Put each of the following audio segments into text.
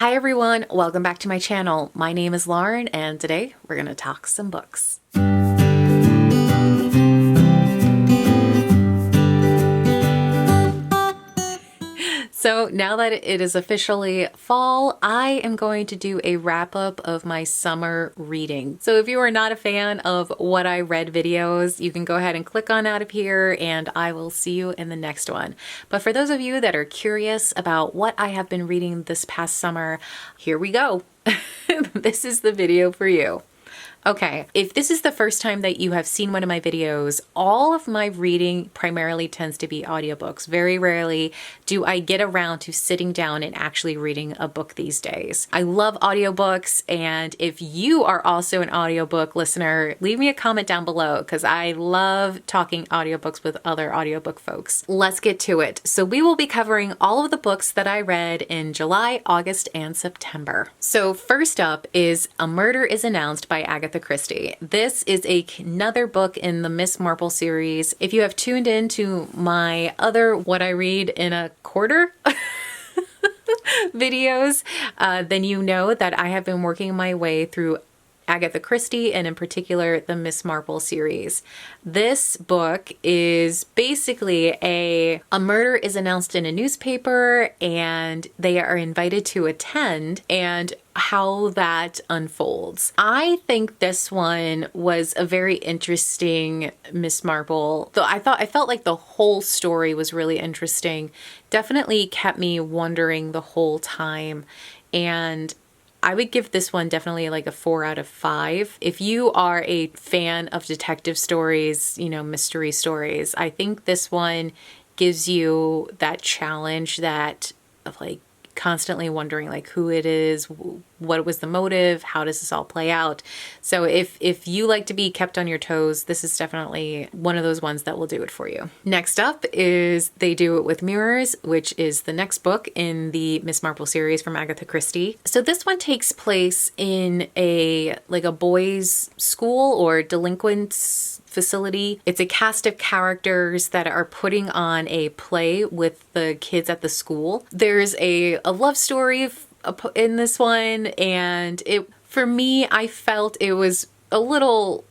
Hi everyone, welcome back to my channel. My name is Lauren and today we're going to talk some books. So now that it is officially fall, I am going to do a wrap up of my summer reading. So if you are not a fan of what I read videos, you can go ahead and click on out of here and I will see you in the next one. But for those of you that are curious about what I have been reading this past summer, here we go. This is the video for you. Okay, if this is the first time that you have seen one of my videos, all of my reading primarily tends to be audiobooks. Very rarely do I get around to sitting down and actually reading a book these days. I love audiobooks, and if you are also an audiobook listener, leave me a comment down below because I love talking audiobooks with other audiobook folks. Let's get to it. So we will be covering all of the books that I read in July, August, and September. So first up is A Murder is Announced by Agatha Christie. This is another book in the Miss Marple series. If you have tuned in to my other What I Read in a Quarter videos, then you know that I have been working my way through Agatha Christie and in particular the Miss Marple series. This book is basically a murder is announced in a newspaper and they are invited to attend and how that unfolds. I think this one was a very interesting Miss Marple. Though I felt like the whole story was really interesting. Definitely kept me wondering the whole time, and I would give this one definitely like a 4 out of 5. If you are a fan of detective stories, you know, mystery stories, I think this one gives you that challenge that of like constantly wondering like who it is, what was the motive, how does this all play out. So if you like to be kept on your toes, this is definitely one of those ones that will do it for you. Next up is They Do It With Mirrors, which is the next book in the Miss Marple series from Agatha Christie. So this one takes place in a boys' school or delinquents facility. It's a cast of characters that are putting on a play with the kids at the school. There's a love story in this one, and for me, I felt it was a little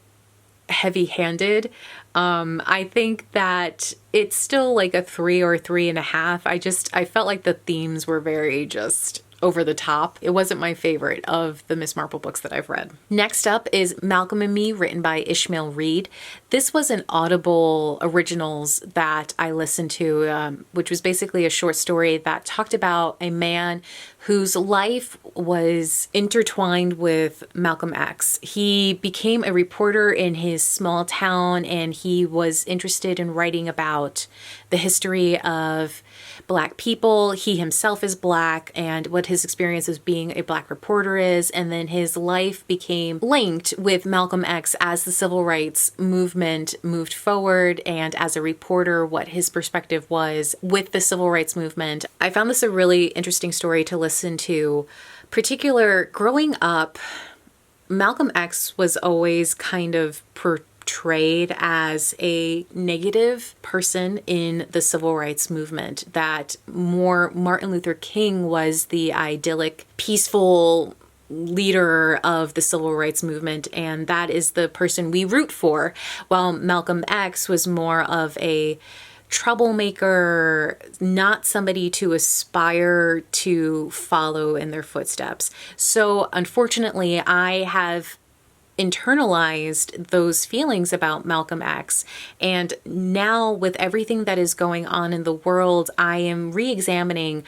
heavy-handed. I think that it's still like a 3 or 3.5. I felt like the themes were very just over the top. It wasn't my favorite of the Miss Marple books that I've read. Next up is Malcolm and Me, written by Ishmael Reed. This was an Audible originals that I listened to, which was basically a short story that talked about a man whose life was intertwined with Malcolm X. He became a reporter in his small town and he was interested in writing about the history of Black people. He himself is Black and what his experience as being a Black reporter is. And then his life became linked with Malcolm X as the civil rights movement moved forward, and as a reporter, what his perspective was with the civil rights movement. I found this a really interesting story to listen to. Growing up, Malcolm X was always kind of portrayed as a negative person in the civil rights movement, that more Martin Luther King was the idyllic, peaceful leader of the civil rights movement, and that is the person we root for, while Malcolm X was more of a troublemaker, not somebody to aspire to follow in their footsteps. So unfortunately, I have internalized those feelings about Malcolm X. And now with everything that is going on in the world, I am re-examining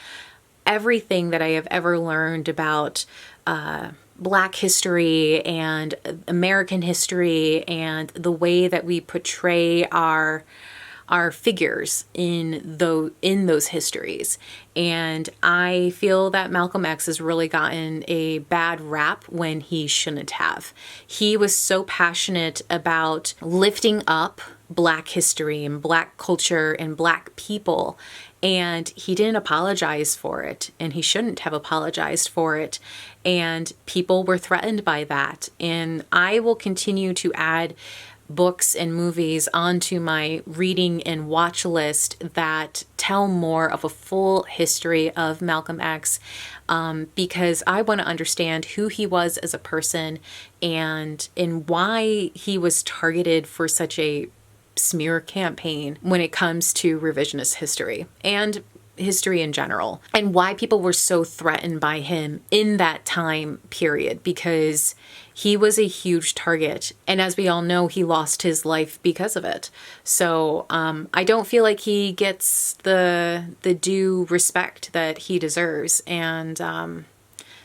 everything that I have ever learned about Black history and American history and the way that we portray our figures in those histories. And I feel that Malcolm X has really gotten a bad rap when he shouldn't have. He was so passionate about lifting up Black history and Black culture and Black people, and he didn't apologize for it, and he shouldn't have apologized for it, and people were threatened by that. And I will continue to add books and movies onto my reading and watch list that tell more of a full history of Malcolm X, because I want to understand who he was as a person and why he was targeted for such a smear campaign when it comes to revisionist history and history in general, and why people were so threatened by him in that time period, because he was a huge target. And as we all know, he lost his life because of it. So I don't feel like he gets the due respect that he deserves. And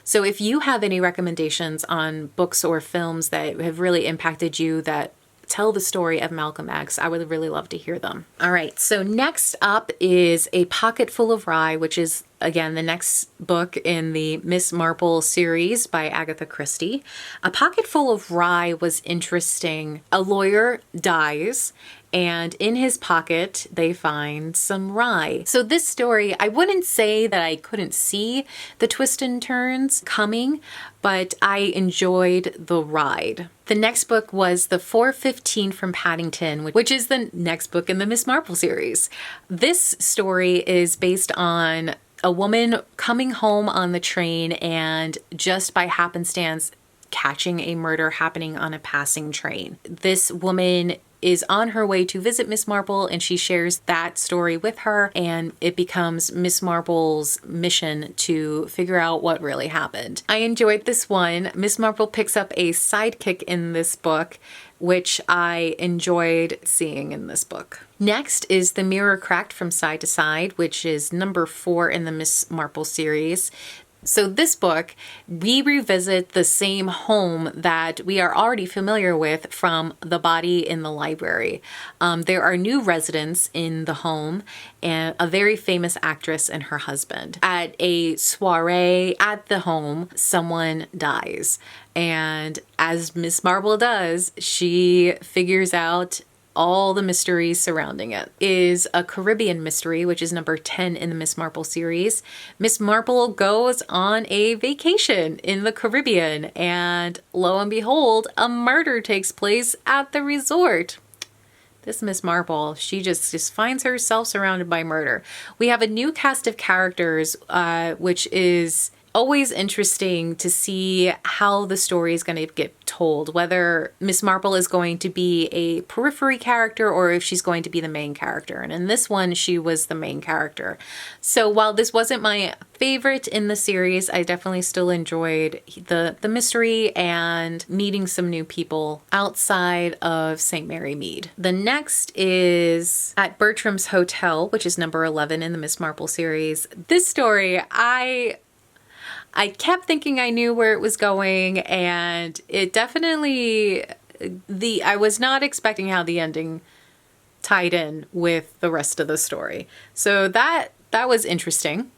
so if you have any recommendations on books or films that have really impacted you that tell the story of Malcolm X, I would really love to hear them. All right, so next up is A Pocketful of Rye, which is, again, the next book in the Miss Marple series by Agatha Christie. A Pocketful of Rye was interesting. A lawyer dies, and in his pocket, they find some rye. So this story, I wouldn't say that I couldn't see the twists and turns coming, but I enjoyed the ride. The next book was The 4:15 from Paddington, which is the next book in the Miss Marple series. This story is based on a woman coming home on the train and just by happenstance catching a murder happening on a passing train. This woman is on her way to visit Miss Marple, and she shares that story with her, and it becomes Miss Marple's mission to figure out what really happened. I enjoyed this one. Miss Marple picks up a sidekick in this book, which I enjoyed seeing in this book. Next is The Mirror Cracked from Side to Side, which is number 4 in the Miss Marple series. So this book, we revisit the same home that we are already familiar with from The Body in the Library. There are new residents in the home and a very famous actress and her husband. At a soiree at the home, someone dies. And as Miss Marple does, she figures out all the mysteries surrounding it. Is a Caribbean mystery, which is number 10 in the Miss Marple series. Miss Marple goes on a vacation in the Caribbean, and lo and behold, a murder takes place at the resort. This Miss Marple, she just finds herself surrounded by murder. We have a new cast of characters, which is always interesting to see how the story is going to get told, whether Miss Marple is going to be a periphery character or if she's going to be the main character. And in this one, she was the main character. So while this wasn't my favorite in the series, I definitely still enjoyed the mystery and meeting some new people outside of St. Mary Mead. The next is At Bertram's Hotel, which is number 11 in the Miss Marple series. This story, I kept thinking I knew where it was going, and it definitely, I was not expecting how the ending tied in with the rest of the story. So that was interesting.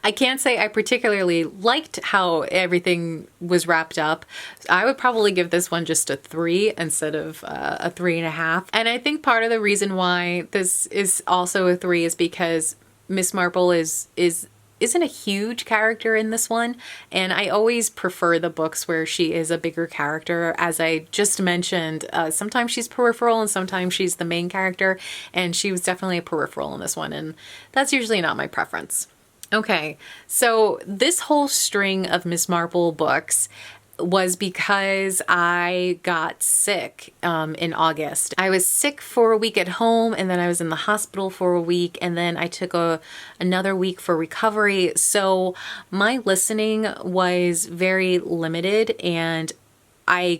I can't say I particularly liked how everything was wrapped up. I would probably give this one just a 3 instead of a 3.5. And I think part of the reason why this is also a 3 is because Miss Marple isn't a huge character in this one, and I always prefer the books where she is a bigger character. As I just mentioned, sometimes she's peripheral and sometimes she's the main character, and she was definitely a peripheral in this one, and that's usually not my preference. Okay, so this whole string of Miss Marple books was because I got sick in August. I was sick for a week at home, and then I was in the hospital for a week, and then I took another week for recovery. So my listening was very limited, and I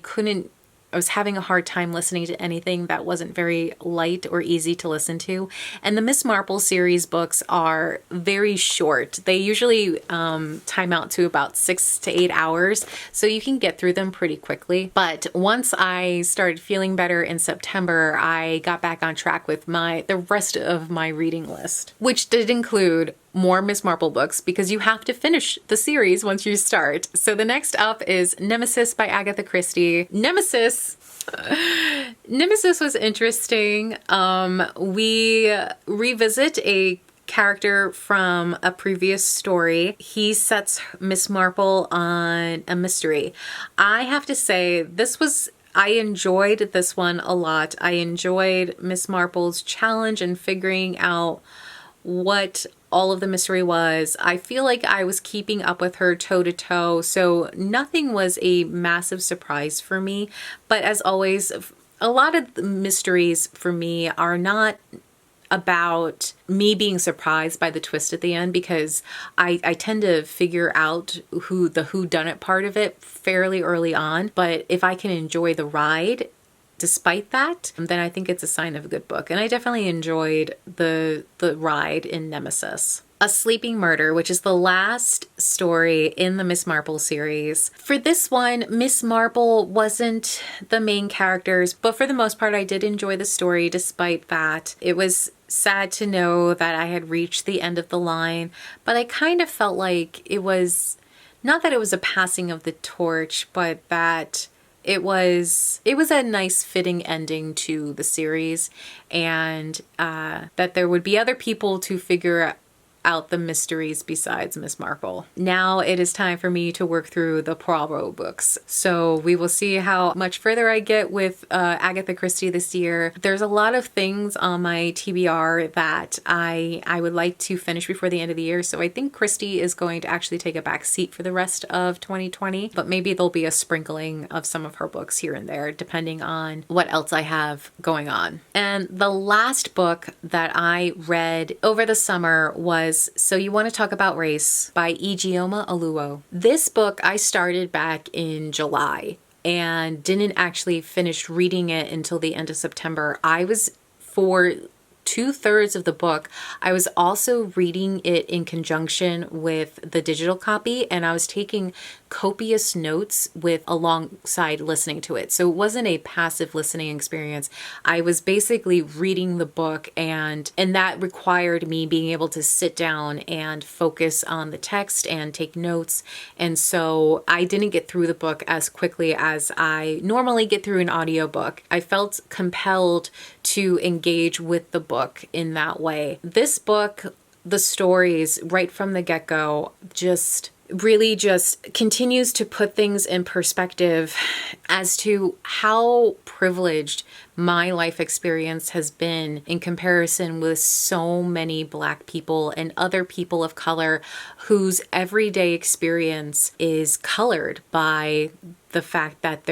was having a hard time listening to anything that wasn't very light or easy to listen to. And the Miss Marple series books are very short. They usually time out to about 6 to 8 hours, so you can get through them pretty quickly. But once I started feeling better in September, I got back on track with the rest of my reading list, which did include more Miss Marple books, because you have to finish the series once you start. So the next up is Nemesis by Agatha Christie. Nemesis was interesting. We revisit a character from a previous story. He sets Miss Marple on a mystery. I have to say, this was I enjoyed this one a lot. I enjoyed Miss Marple's challenge in figuring out what all of the mystery was. I feel like I was keeping up with her toe to toe, so nothing was a massive surprise for me. But as always, a lot of the mysteries for me are not about me being surprised by the twist at the end, because I tend to figure out the whodunit part of it fairly early on. But if I can enjoy the ride despite that, then I think it's a sign of a good book. And I definitely enjoyed the ride in Nemesis. A Sleeping Murder, which is the last story in the Miss Marple series. For this one, Miss Marple wasn't the main characters, but for the most part, I did enjoy the story despite that. It was sad to know that I had reached the end of the line, but I kind of felt like it was, not that it was a passing of the torch, but that it was a nice fitting ending to the series, and that there would be other people to figure out the mysteries besides Miss Marple. Now it is time for me to work through the Poirot books. So we will see how much further I get with Agatha Christie this year. There's a lot of things on my TBR that I would like to finish before the end of the year. So I think Christie is going to actually take a back seat for the rest of 2020, but maybe there'll be a sprinkling of some of her books here and there, depending on what else I have going on. And the last book that I read over the summer was So You Want to Talk About Race by Ijeoma Oluo. This book I started back in July and didn't actually finish reading it until the end of September. For 2/3 of the book, I was also reading it in conjunction with the digital copy, and I was taking copious notes alongside listening to it. So it wasn't a passive listening experience. I was basically reading the book, and that required me being able to sit down and focus on the text and take notes. And so I didn't get through the book as quickly as I normally get through an audiobook. I felt compelled to engage with the book in that way. This book, the stories right from the get-go, really continues to put things in perspective as to how privileged my life experience has been in comparison with so many Black people and other people of color whose everyday experience is colored by the fact that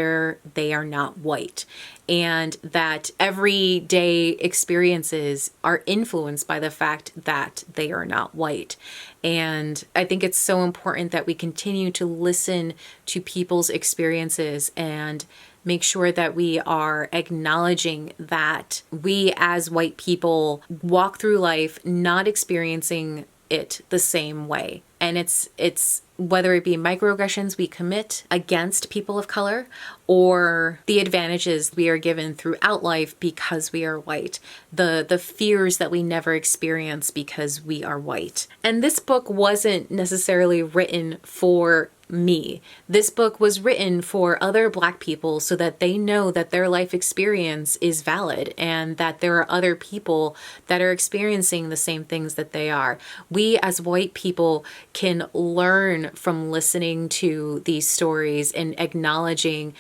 they are not white, and that everyday experiences are influenced by the fact that they are not white. And I think it's so important that we continue to listen to people's experiences and make sure that we are acknowledging that we as white people walk through life not experiencing it the same way. And it's whether it be microaggressions we commit against people of color or the advantages we are given throughout life because we are white, the fears that we never experience because we are white. And this book wasn't necessarily written for me. This book was written for other Black people so that they know that their life experience is valid and that there are other people that are experiencing the same things that they are. We as white people can learn from listening to these stories and acknowledging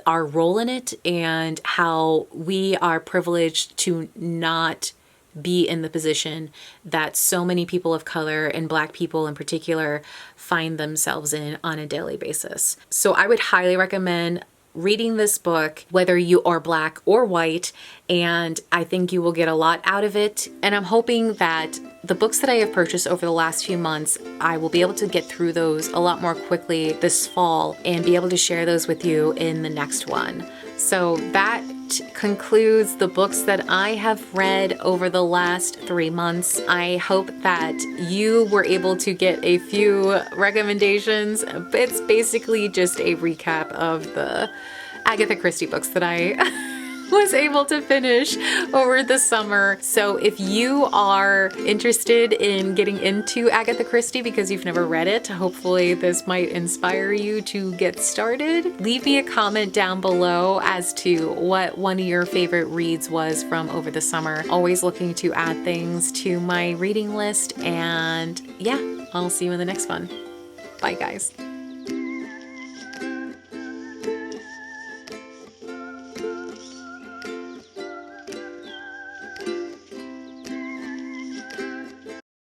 our role in it and how we are privileged to not be in the position that so many people of color and Black people in particular find themselves in on a daily basis. So I would highly recommend reading this book, whether you are Black or white, and I think you will get a lot out of it. And I'm hoping that the books that I have purchased over the last few months, I will be able to get through those a lot more quickly this fall and be able to share those with you in the next one. So that concludes the books that I have read over the last 3 months. I hope that you were able to get a few recommendations. It's basically just a recap of the Agatha Christie books that I was able to finish over the summer. So if you are interested in getting into Agatha Christie because you've never read it, hopefully this might inspire you to get started. Leave me a comment down below as to what one of your favorite reads was from over the summer. Always looking to add things to my reading list. And yeah, I'll see you in the next one. Bye guys.